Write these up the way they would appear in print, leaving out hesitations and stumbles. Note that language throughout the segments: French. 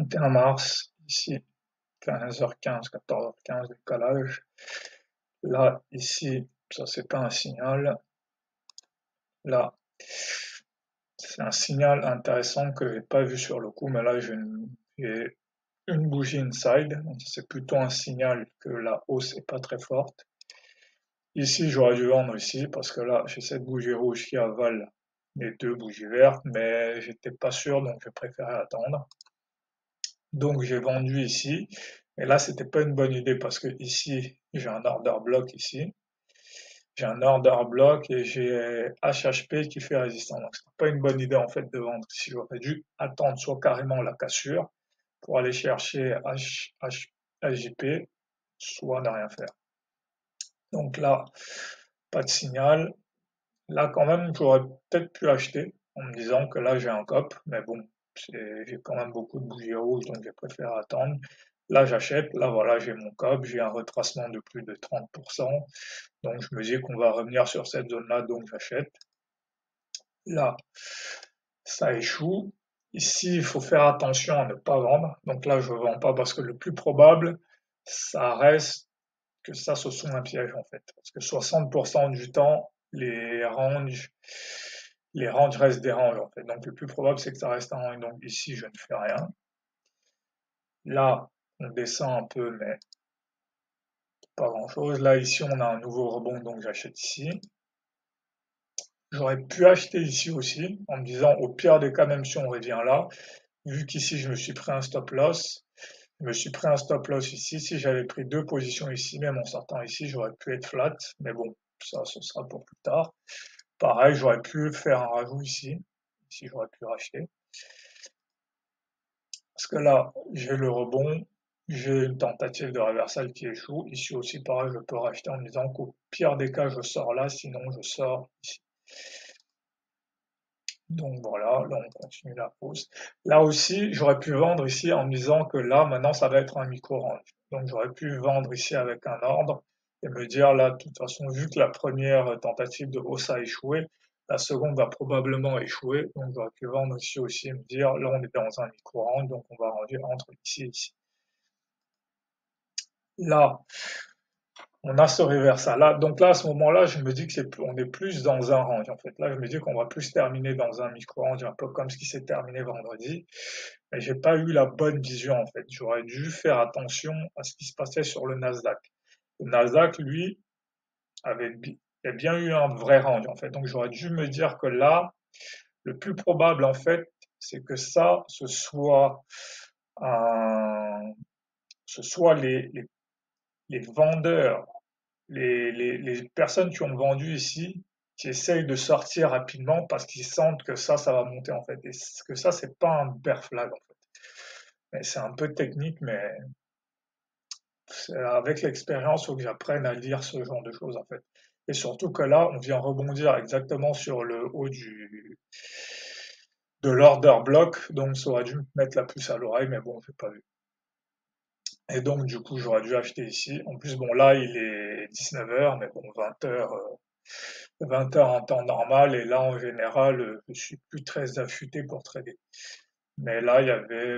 31 mars, ici 15h15, 14h15, décalage. Là, ici, ça c'est pas un signal. Là, c'est un signal intéressant que j'ai pas vu sur le coup, mais là j'ai une bougie inside, donc c'est plutôt un signal que la hausse est pas très forte. Ici, j'aurais dû vendre ici parce que là, j'ai cette bougie rouge qui avale les deux bougies vertes, mais j'étais pas sûr, donc j'ai préféré attendre. Donc j'ai vendu ici, et là c'était pas une bonne idée parce que ici j'ai un order block ici, j'ai un order block et j'ai HHP qui fait résistance. Donc c'est pas une bonne idée en fait de vendre ici. J'aurais dû attendre soit carrément la cassure pour aller chercher HJP, soit ne rien faire. Donc là, pas de signal. Là quand même j'aurais peut-être pu acheter en me disant que là j'ai un cop, mais bon, j'ai quand même beaucoup de bougies rouges donc j'ai préféré attendre. Là, j'achète, là, voilà, j'ai mon COB, j'ai un retracement de plus de 30%, donc je me dis qu'on va revenir sur cette zone-là, donc j'achète. Là, ça échoue. Ici, il faut faire attention à ne pas vendre. Donc là, je ne vends pas parce que le plus probable, ça reste que ça, ce soit un piège, en fait. Parce que 60% du temps, les ranges restent des ranges, en fait. Donc le plus probable, c'est que ça reste un range. Donc ici, je ne fais rien. Là, on descend un peu, mais pas grand-chose. Là, ici, on a un nouveau rebond, donc j'achète ici. J'aurais pu acheter ici aussi, en me disant, au pire des cas, même si on revient là, vu qu'ici, je me suis pris un stop loss, je me suis pris un stop loss ici. Si j'avais pris deux positions ici, même en sortant ici, j'aurais pu être flat, mais bon, ça, ce sera pour plus tard. Pareil, j'aurais pu faire un rajout ici. Ici, j'aurais pu racheter. Parce que là, j'ai le rebond, j'ai une tentative de reversal qui échoue. Ici aussi, pareil, je peux racheter en me disant qu'au pire des cas, je sors là, sinon je sors ici. Donc voilà, là on continue la hausse. Là aussi, j'aurais pu vendre ici en me disant que là, maintenant, ça va être un micro-range. Donc j'aurais pu vendre ici avec un ordre et me dire là, de toute façon, vu que la première tentative de hausse a échoué, la seconde va probablement échouer. Donc j'aurais pu vendre ici aussi et me dire là, on est dans un micro-range, donc on va ranger entre ici et ici. Là, on a ce reversal là. Donc là, à ce moment-là, je me dis que on est plus dans un range. En fait, là, je me dis qu'on va plus terminer dans un micro-range, un peu comme ce qui s'est terminé vendredi. Mais j'ai pas eu la bonne vision, en fait. J'aurais dû faire attention à ce qui se passait sur le Nasdaq. Le Nasdaq, lui, avait bien eu un vrai range, en fait. Donc j'aurais dû me dire que là, le plus probable, en fait, c'est que ça, ce soit les vendeurs, les personnes qui ont vendu ici, qui essayent de sortir rapidement parce qu'ils sentent que ça va monter en fait. Et que ça, c'est pas un bear flag en fait. Mais c'est un peu technique, mais avec l'expérience, il faut que j'apprenne à lire ce genre de choses en fait. Et surtout que là, on vient rebondir exactement sur le haut de l'order block, donc ça aurait dû me mettre la puce à l'oreille, mais bon, j'ai pas vu. Et donc, du coup, j'aurais dû acheter ici. En plus, bon, là, il est 19h, mais bon, 20h, 20h en temps normal, et là, en général, je suis plus très affûté pour trader. Mais là,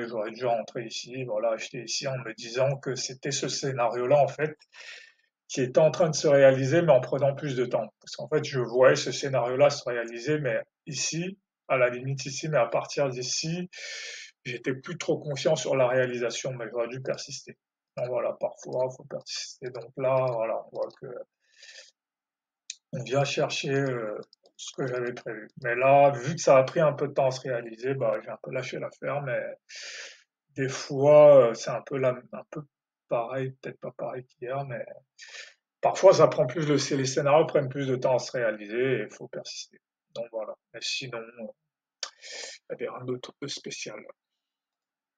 j'aurais dû rentrer ici, voilà, acheter ici en me disant que c'était ce scénario-là, en fait, qui était en train de se réaliser, mais en prenant plus de temps. Parce qu'en fait, je voyais ce scénario-là se réaliser, mais ici, à la limite ici, mais à partir d'ici, j'étais plus trop confiant sur la réalisation, mais j'aurais dû persister. Donc voilà, parfois, il faut persister. Donc là, voilà, on voit que on vient chercher ce que j'avais prévu. Mais là, vu que ça a pris un peu de temps à se réaliser, bah, j'ai un peu lâché l'affaire, mais des fois, c'est un peu pareil, peut-être pas pareil qu'hier, mais parfois ça prend les scénarios prennent plus de temps à se réaliser et il faut persister. Donc voilà. Mais sinon, il y a rien d'autre de spécial.